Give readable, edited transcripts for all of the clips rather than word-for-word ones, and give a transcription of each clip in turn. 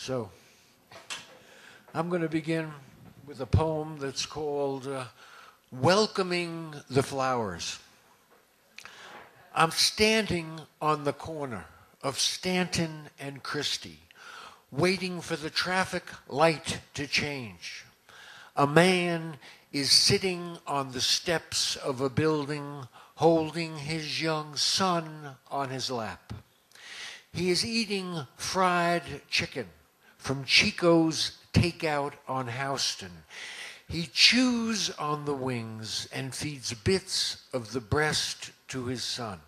So, I'm going to begin with a poem that's called Welcoming the Flowers. I'm standing on the corner of Stanton and Christie, waiting for the traffic light to change. A man is sitting on the steps of a building, holding his young son on his lap. He is eating fried chicken from Chico's Takeout on Houston. He chews on the wings and feeds bits of the breast to his son.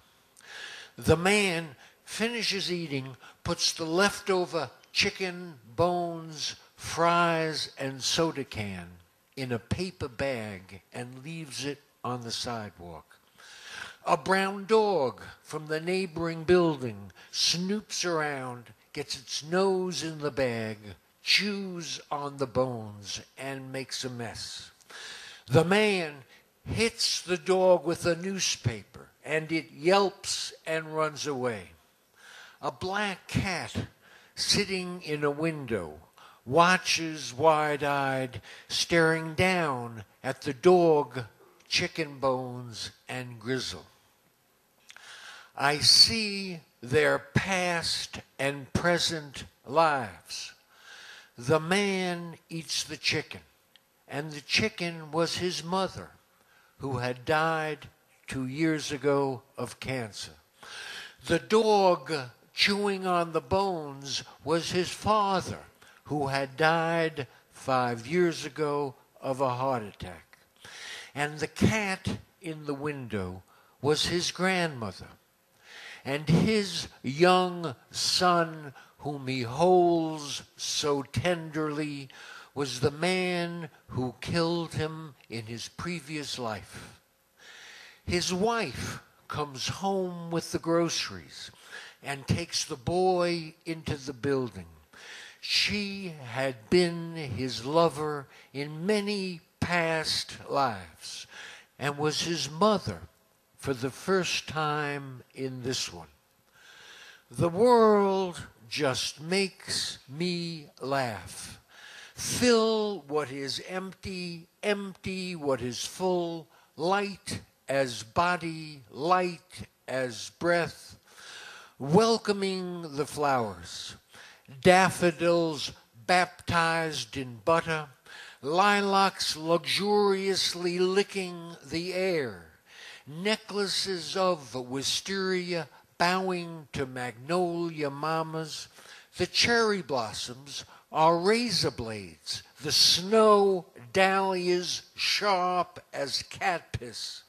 The man finishes eating, puts the leftover chicken, bones, fries, and soda can in a paper bag and leaves it on the sidewalk. A brown dog from the neighboring building snoops around, gets its nose in the bag, chews on the bones, and makes a mess. The man hits the dog with a newspaper, and it yelps and runs away. A black cat sitting in a window watches wide-eyed, staring down at the dog, chicken bones, and grizzle. I see their past and present lives. The man eats the chicken, and the chicken was his mother, who had died 2 years ago of cancer. The dog chewing on the bones was his father, who had died 5 years ago of a heart attack. And the cat in the window was his grandmother. And his young son, whom he holds so tenderly, was the man who killed him in his previous life. His wife comes home with the groceries and takes the boy into the building. She had been his lover in many past lives and was his mother for the first time in this one. The world just makes me laugh. Fill what is empty, empty what is full, light as body, light as breath, welcoming the flowers, daffodils baptized in butter, lilacs luxuriously licking the air, necklaces of wisteria bowing to magnolia mamas. The cherry blossoms are razor blades, the snow dahlias sharp as cat piss.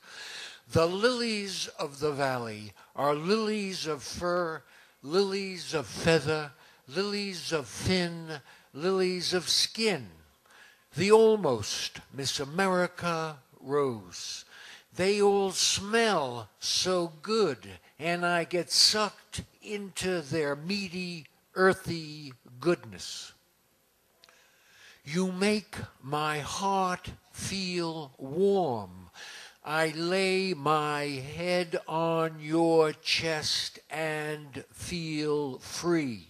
The lilies of the valley are lilies of fur, lilies of feather, lilies of fin, lilies of skin. The almost Miss America rose. They all smell so good, and I get sucked into their meaty, earthy goodness. You make my heart feel warm. I lay my head on your chest and feel free.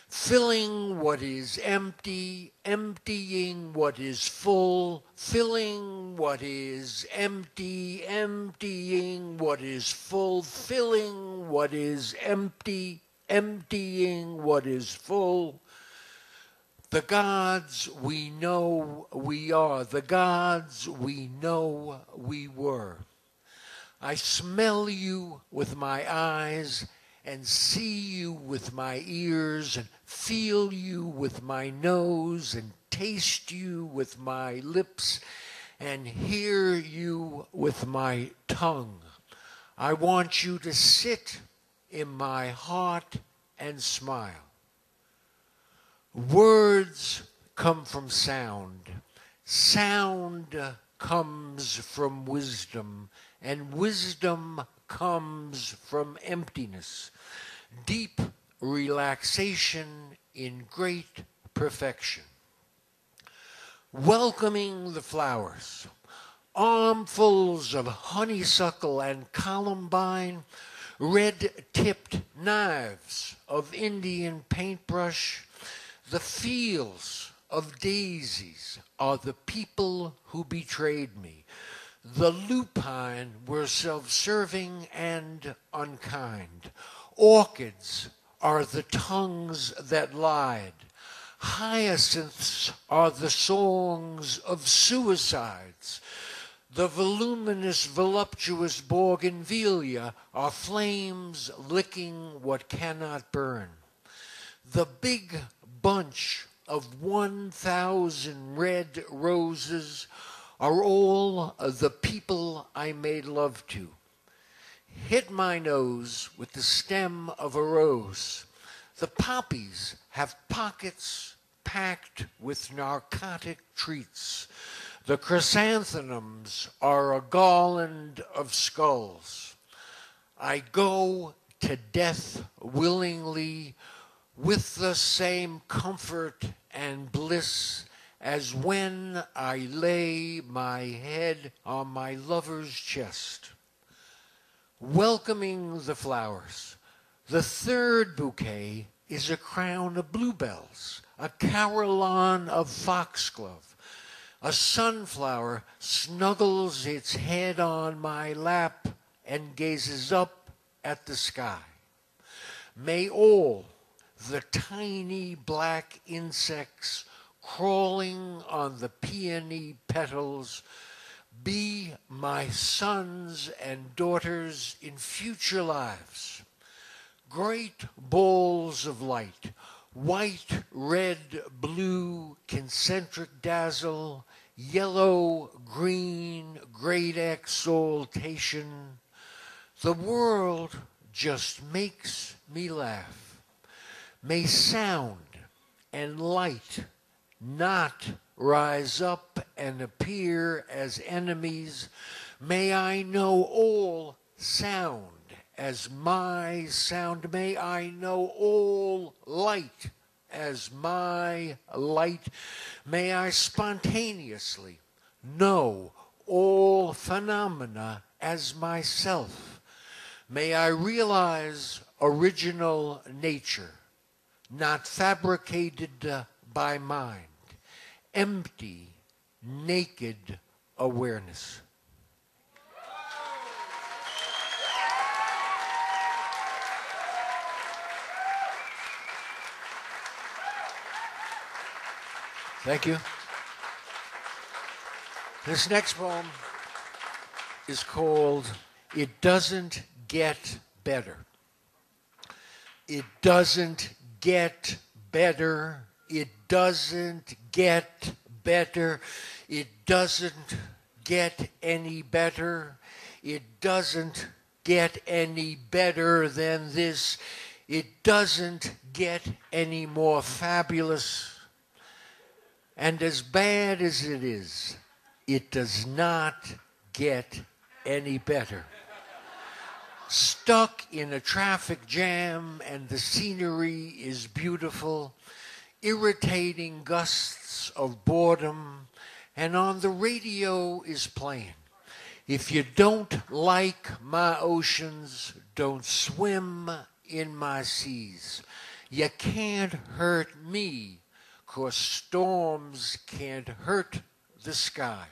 Filling what is empty, emptying what is full, filling what is empty, emptying what is full, filling what is empty, emptying what is full. The gods we know we are, the gods we know we were. I smell you with my eyes and see you with my ears and feel you with my nose and taste you with my lips and hear you with my tongue. I want you to sit in my heart and smile. Words come from sound. Sound comes from wisdom, and wisdom comes from emptiness. Deep relaxation in great perfection. Welcoming the flowers. Armfuls of honeysuckle and columbine, red-tipped knives of Indian paintbrush, The fields of daisies are the people who betrayed me. The lupine were self-serving and unkind. Orchids are the tongues that lied. Hyacinths are the songs of suicides. The voluminous, voluptuous bougainvillea are flames licking what cannot burn. The big bunch of 1,000 red roses are all the people I made love to. Hit my nose with the stem of a rose. The poppies have pockets packed with narcotic treats. The chrysanthemums are a garland of skulls. I go to death willingly with the same comfort and bliss as when I lay my head on my lover's chest. Welcoming the flowers, the third bouquet is a crown of bluebells, a carillon of foxglove. A sunflower snuggles its head on my lap and gazes up at the sky. May all the tiny black insects crawling on the peony petals be my sons and daughters in future lives. Great balls of light, white, red, blue, concentric dazzle, yellow, green, great exaltation. The world just makes me laugh. May sound and light not rise up and appear as enemies. May I know all sound as my sound. May I know all light as my light. May I spontaneously know all phenomena as myself. May I realize original nature, not fabricated by mind, empty, naked awareness. Thank you. This next poem is called It Doesn't Get Better. It doesn't get better. It doesn't get better. It doesn't get any better. It doesn't get any better than this. It doesn't get any more fabulous. And as bad as it is, it does not get any better. Stuck in a traffic jam and the scenery is beautiful, irritating gusts of boredom, and on the radio is playing. If you don't like my oceans, don't swim in my seas. You can't hurt me, 'cause storms can't hurt the sky.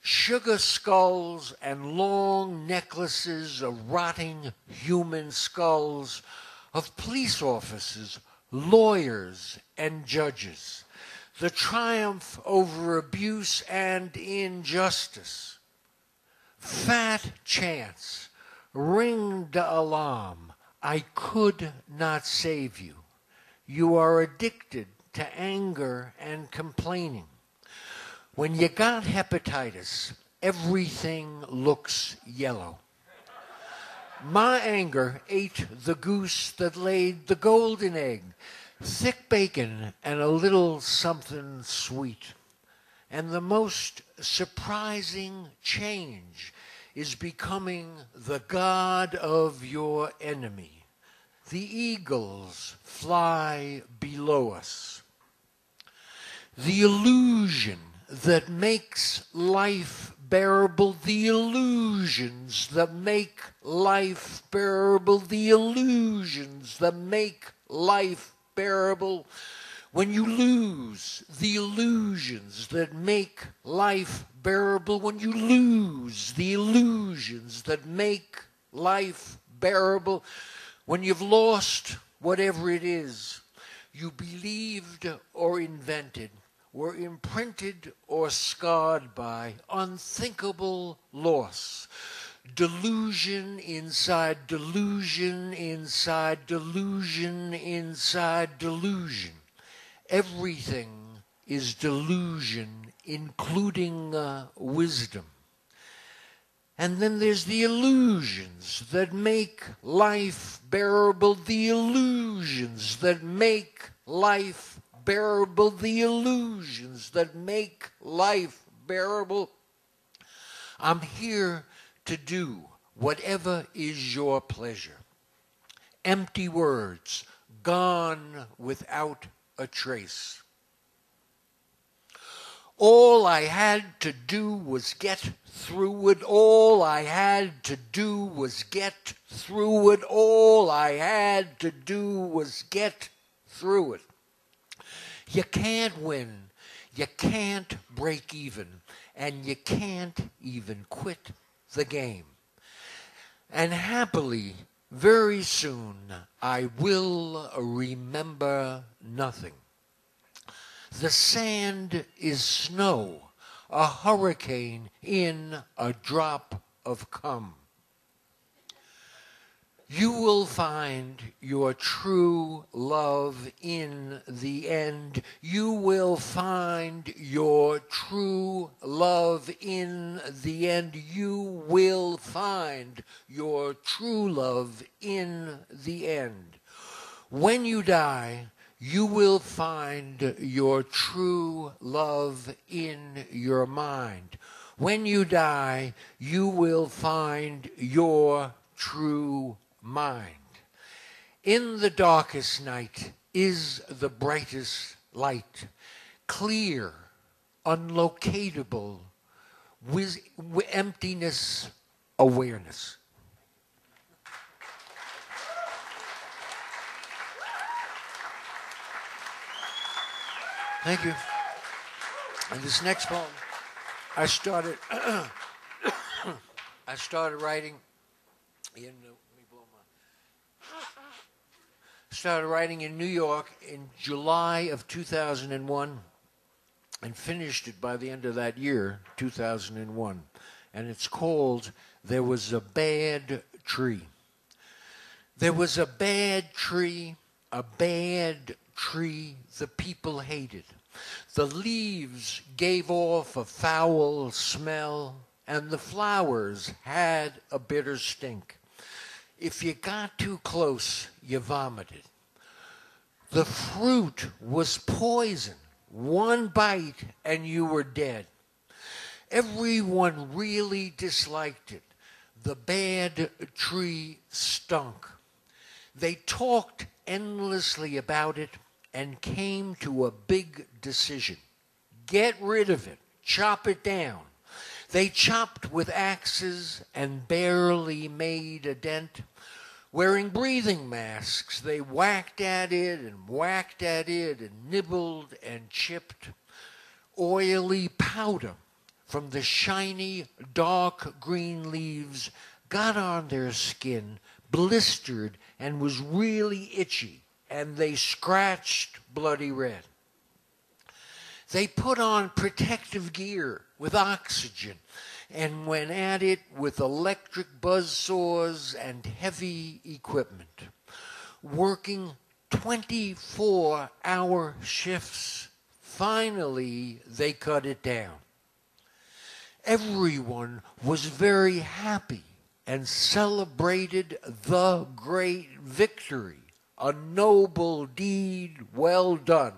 Sugar skulls and long necklaces of rotting human skulls of police officers, lawyers, and judges. The triumph over abuse and injustice. Fat chance, ring the alarm. I could not save you. You are addicted to anger and complaining. When you got hepatitis, everything looks yellow. My anger ate the goose that laid the golden egg, thick bacon and a little something sweet. And the most surprising change is becoming the God of your enemy. The eagles fly below us. The illusion that makes life bearable, the illusions that make life bearable, the illusions that make life bearable, when you lose the illusions that make life bearable, when you lose the illusions that make life bearable, when you've lost whatever it is you believed or invented, were imprinted or scarred by unthinkable loss, delusion inside delusion inside delusion inside delusion. Everything is delusion, including wisdom. And then there's the illusions that make life bearable, the illusions that make life bearable, the illusions that make life bearable. I'm here to do whatever is your pleasure. Empty words, gone without a trace. All I had to do was get through it. All I had to do was get through it. All I had to do was get through it. You can't win. You can't break even. And you can't even quit the game. And happily, very soon, I will remember nothing. The sand is snow, a hurricane in a drop of cum. You will find your true love in the end. You will find your true love in the end. You will find your true love in the end. When you die, you will find your true love in your mind. When you die, you will find your true mind. In the darkest night is the brightest light, clear, unlocatable, with emptiness awareness. Thank you. And this next poem, I started writing in New York in July of 2001 and finished it by the end of that year, 2001. And it's called There Was a Bad Tree. There was a bad tree the people hated. The leaves gave off a foul smell, and the flowers had a bitter stink. If you got too close, you vomited. The fruit was poison. One bite and you were dead. Everyone really disliked it. The bad tree stunk. They talked endlessly about it and came to a big decision. Get rid of it. Chop it down. They chopped with axes and barely made a dent. Wearing breathing masks, they whacked at it and nibbled and chipped. Oily powder from the shiny, dark green leaves got on their skin, blistered, and was really itchy, and they scratched bloody red. They put on protective gear with oxygen and went at it with electric buzzsaws and heavy equipment, working 24-hour shifts. Finally, they cut it down. Everyone was very happy and celebrated the great victory, a noble deed well done.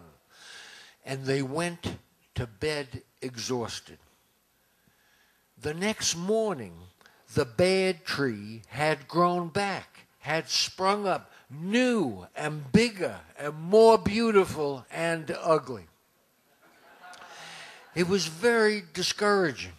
And they went to bed exhausted. The next morning, the bad tree had grown back, had sprung up, new and bigger and more beautiful and ugly. It was very discouraging.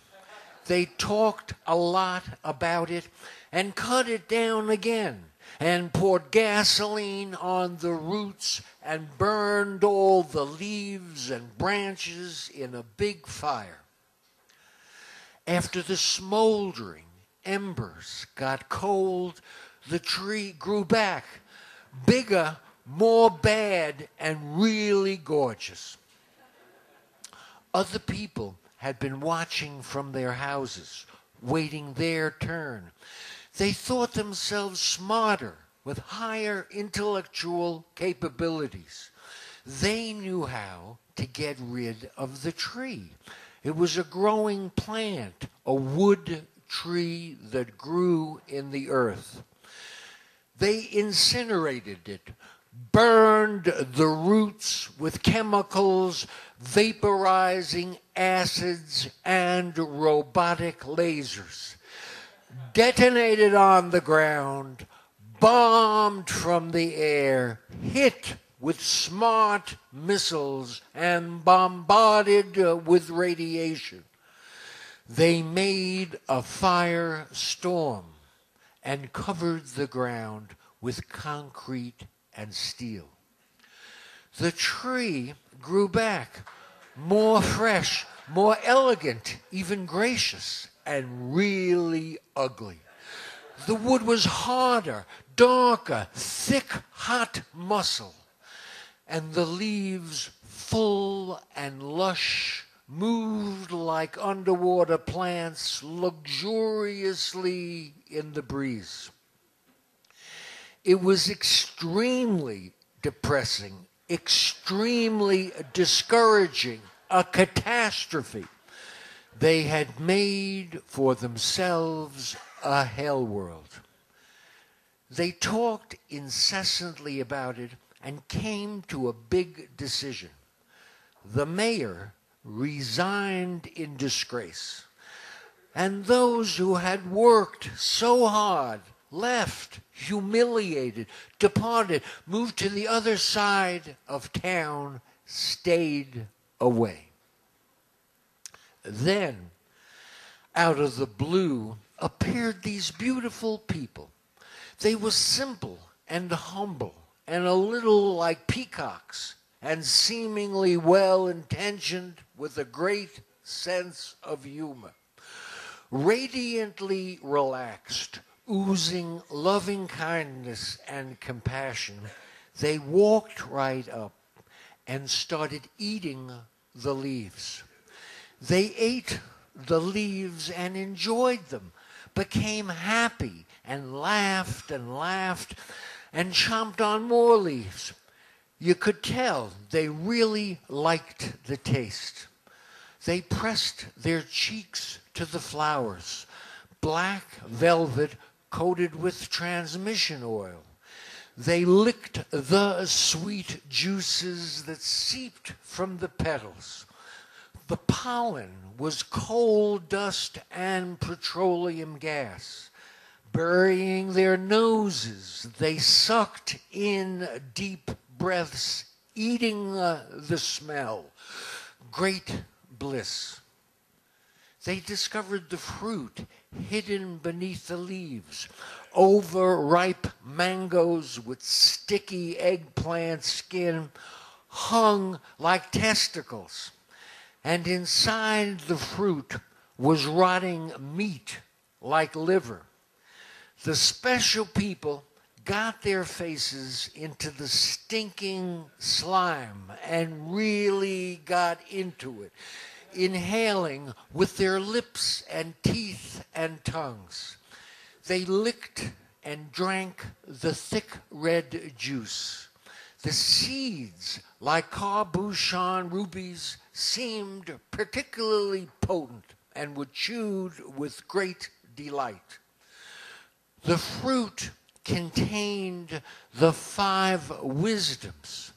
They talked a lot about it and cut it down again. and poured gasoline on the roots and burned all the leaves and branches in a big fire. After the smoldering embers got cold, the tree grew back, bigger, more bad, and really gorgeous. Other people had been watching from their houses, waiting their turn. They thought themselves smarter, with higher intellectual capabilities. They knew how to get rid of the tree. It was a growing plant, a wood tree that grew in the earth. They incinerated it, burned the roots with chemicals, vaporizing acids, and robotic lasers. Detonated on the ground, bombed from the air, hit with smart missiles, and bombarded with radiation. They made a firestorm and covered the ground with concrete and steel. The tree grew back, more fresh, more elegant, even gracious, and really ugly. The wood was harder, darker, thick, hot muscle, and the leaves, full and lush, moved like underwater plants luxuriously in the breeze. It was extremely depressing, extremely discouraging, a catastrophe. They had made for themselves a hell world. They talked incessantly about it and came to a big decision. The mayor resigned in disgrace, and those who had worked so hard left, humiliated, departed, moved to the other side of town, stayed away. Then, out of the blue, appeared these beautiful people. They were simple and humble and a little like peacocks and seemingly well-intentioned with a great sense of humor. Radiantly relaxed, oozing loving kindness and compassion, they walked right up and started eating the leaves. They ate the leaves and enjoyed them, became happy and laughed and chomped on more leaves. You could tell they really liked the taste. They pressed their cheeks to the flowers, black velvet coated with transmission oil. They licked the sweet juices that seeped from the petals. The pollen was coal dust and petroleum gas. Burying their noses, they sucked in deep breaths, eating the smell. Great bliss. They discovered the fruit hidden beneath the leaves, overripe mangoes with sticky eggplant skin hung like testicles. And inside the fruit was rotting meat like liver. The special people got their faces into the stinking slime and really got into it, inhaling with their lips and teeth and tongues. They licked and drank the thick red juice. The seeds, like cabochon rubies, seemed particularly potent and were chewed with great delight. The fruit contained the 5 wisdoms.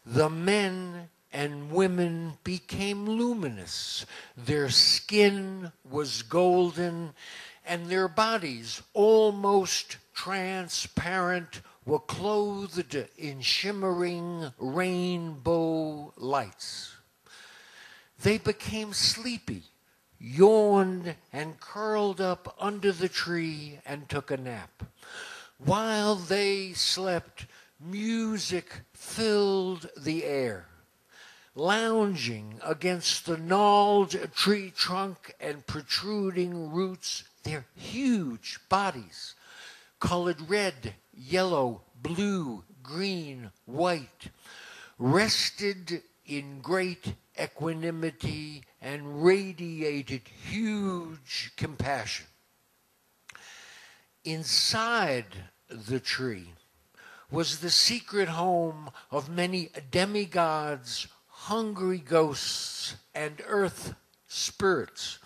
The men and women became luminous. Their skin was golden, and their bodies, almost transparent, were clothed in shimmering rainbow lights. They became sleepy, yawned, and curled up under the tree and took a nap. While they slept, music filled the air. Lounging against the gnarled tree trunk and protruding roots, their huge bodies, colored red, yellow, blue, green, white, rested in great equanimity and radiated huge compassion. Inside the tree was the secret home of many demigods, hungry ghosts, and earth spirits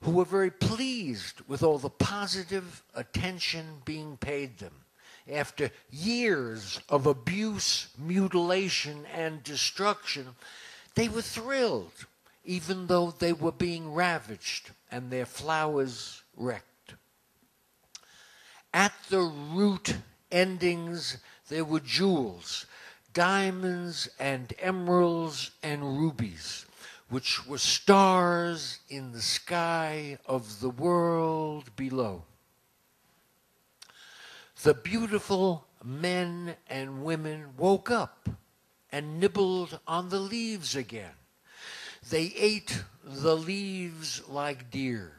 who were very pleased with all the positive attention being paid them. After years of abuse, mutilation, and destruction, they were thrilled, even though they were being ravaged and their flowers wrecked. At the root endings, there were jewels, diamonds and emeralds and rubies, which were stars in the sky of the world below. The beautiful men and women woke up and nibbled on the leaves again. They ate the leaves like deer,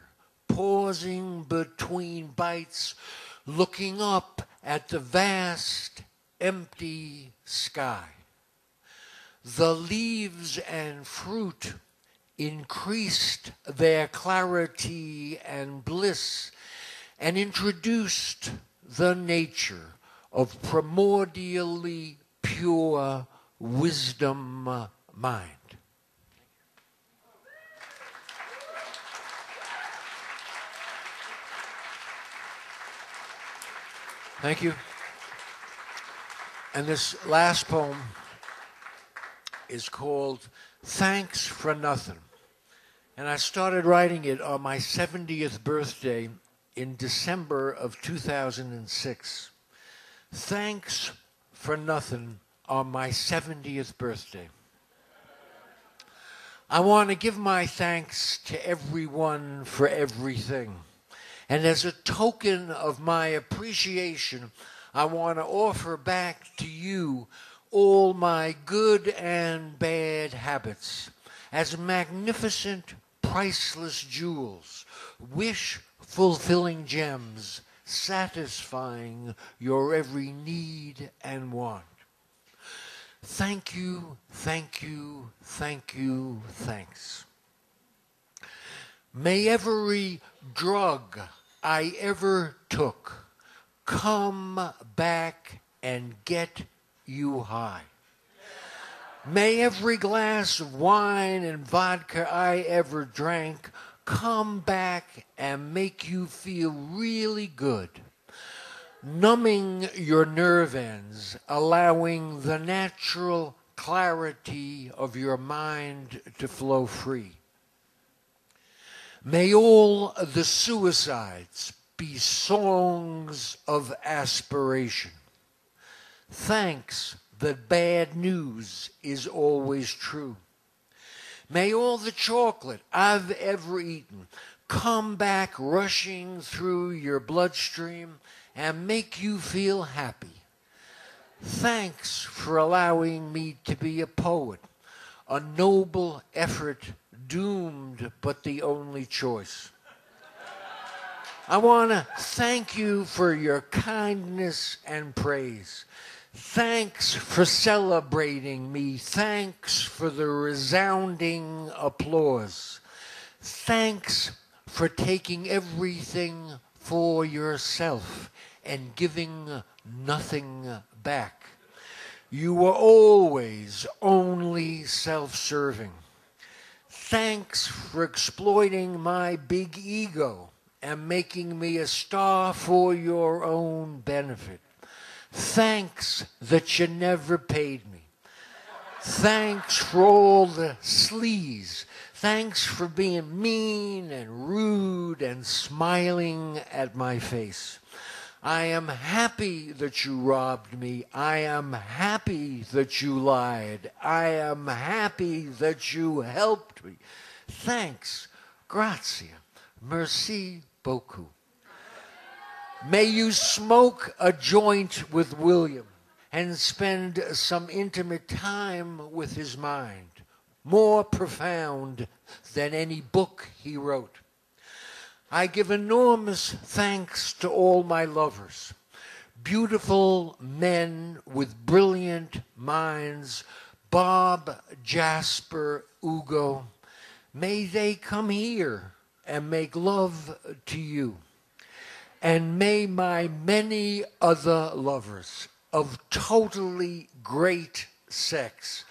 pausing between bites, looking up at the vast, empty sky. The leaves and fruit increased their clarity and bliss and introduced the nature of primordially pure wisdom mind. Thank you. And this last poem is called Thanks for Nothing. And I started writing it on my 70th birthday in December of 2006. Thanks for nothing on my 70th birthday. I want to give my thanks to everyone for everything. And as a token of my appreciation, I want to offer back to you all my good and bad habits as magnificent, priceless jewels, wish-fulfilling gems, satisfying your every need and want. Thank you, thank you, thank you, thanks. May every drug I ever took come back and get you high. May every glass of wine and vodka I ever drank come back and make you feel really good, numbing your nerve ends, allowing the natural clarity of your mind to flow free. May all the suicides be songs of aspiration. Thanks that bad news is always true. May all the chocolate I've ever eaten come back rushing through your bloodstream and make you feel happy. Thanks for allowing me to be a poet, a noble effort doomed but the only choice. I want to thank you for your kindness and praise. Thanks for celebrating me. Thanks for the resounding applause. Thanks for taking everything for yourself and giving nothing back. You were always only self-serving. Thanks for exploiting my big ego and making me a star for your own benefit. Thanks that you never paid me. Thanks for all the sleaze. Thanks for being mean and rude and smiling at my face. I am happy that you robbed me. I am happy that you lied. I am happy that you helped me. Thanks. Grazie. Merci beaucoup. May you smoke a joint with William and spend some intimate time with his mind, more profound than any book he wrote. I give enormous thanks to all my lovers, beautiful men with brilliant minds, Bob, Jasper, Ugo. May they come here and make love to you. And may my many other lovers of totally great sex,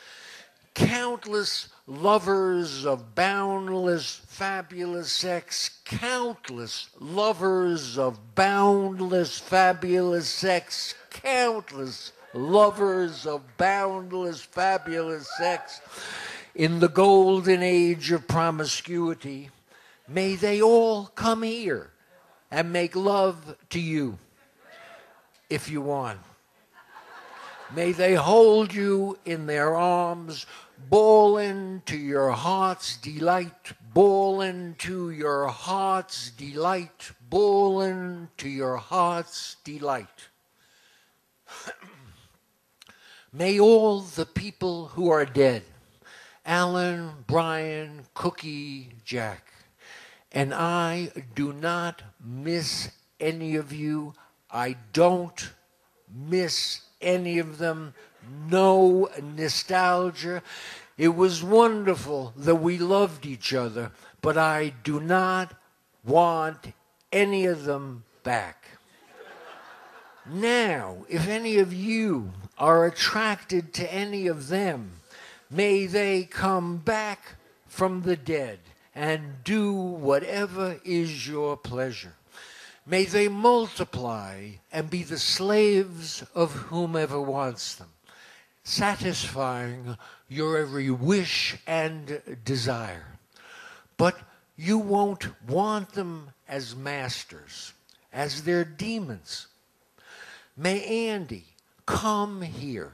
countless lovers of boundless, fabulous sex, countless lovers of boundless, fabulous sex, countless lovers of boundless, fabulous sex, in the golden age of promiscuity, may they all come here and make love to you, if you want. May they hold you in their arms, bawling to your heart's delight, bawling to your heart's delight, bawling to your heart's delight. May all the people who are dead, Alan, Brian, Cookie, Jack, and I do not miss any of you. I don't miss any of them. No nostalgia. It was wonderful that we loved each other, but I do not want any of them back. Now, if any of you are attracted to any of them, may they come back from the dead and do whatever is your pleasure. May they multiply and be the slaves of whomever wants them, satisfying your every wish and desire. But you won't want them as masters, as their demons. May Andy come here,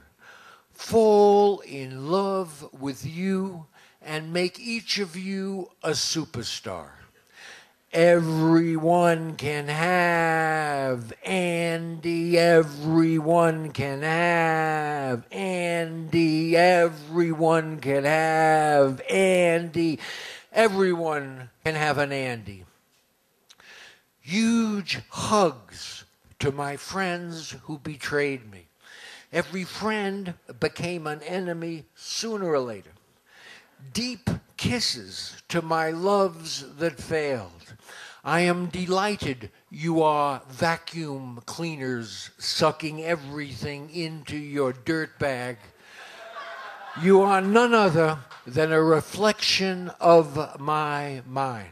fall in love with you, and make each of you a superstar. Everyone can have Andy, everyone can have Andy, everyone can have Andy, everyone can have an Andy. Huge hugs to my friends who betrayed me. Every friend became an enemy sooner or later. Deep kisses to my loves that failed. I am delighted you are vacuum cleaners sucking everything into your dirt bag. You are none other than a reflection of my mind.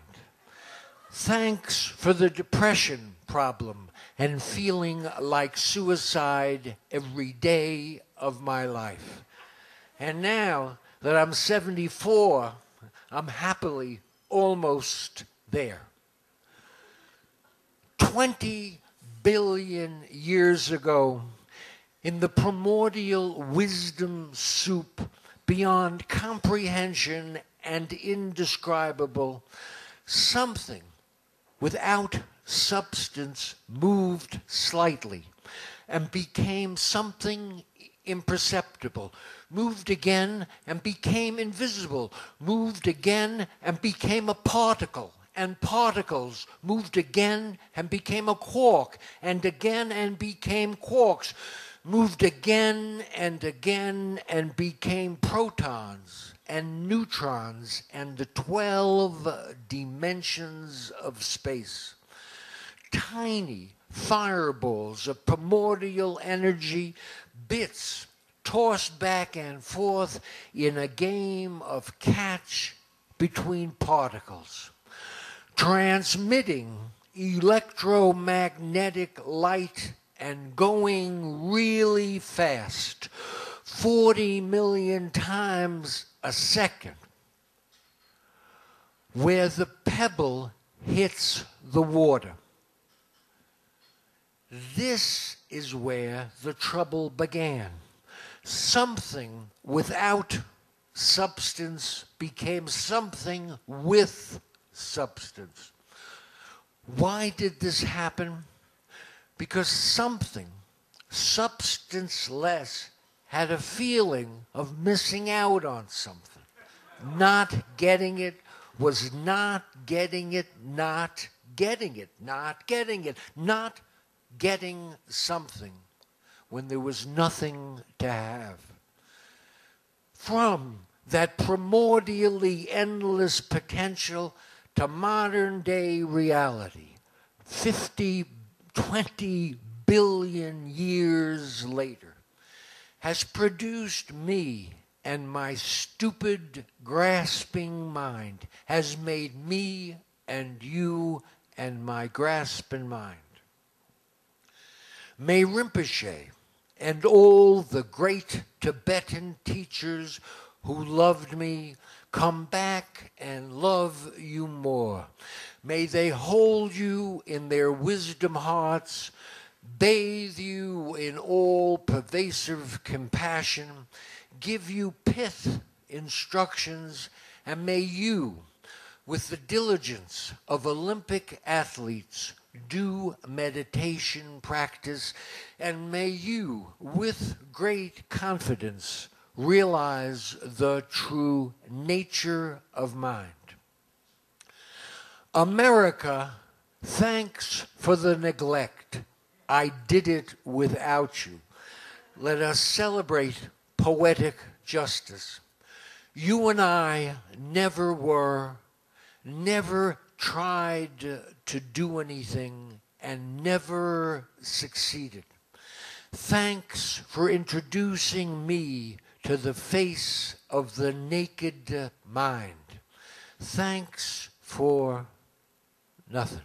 Thanks for the depression problem and feeling like suicide every day of my life. And now that I'm 74, I'm happily almost there. 20 billion years ago, in the primordial wisdom soup, beyond comprehension and indescribable, something without substance moved slightly and became something imperceptible, moved again and became invisible, moved again and became a particle, and particles moved again and became a quark, and again and became quarks, moved again and became protons and neutrons and the 12 dimensions of space. Tiny fireballs of primordial energy, bits tossed back and forth in a game of catch between particles, transmitting electromagnetic light and going really fast, 40 million times a second, where the pebble hits the water. This is where the trouble began. Something without substance became something with substance. Why did this happen? because something substanceless had a feeling of missing out on something. Not getting it was not getting it, not getting it, not getting it, not getting something when there was nothing to have. From that primordially endless potential to modern day reality, 20 billion years later, has produced me, and my stupid, grasping mind has made me and you and my grasping mind. May Rinpoche and all the great Tibetan teachers who loved me come back and love you more. May they hold you in their wisdom hearts, bathe you in all-pervasive compassion, give you pith instructions, and may you, with the diligence of Olympic athletes, do meditation practice, and may you, with great confidence, realize the true nature of mind. America, thanks for the neglect. I did it without you. Let us celebrate poetic justice. You and I never were, never tried to do anything, and never succeeded. Thanks for introducing me to the face of the naked mind. Thanks for nothing.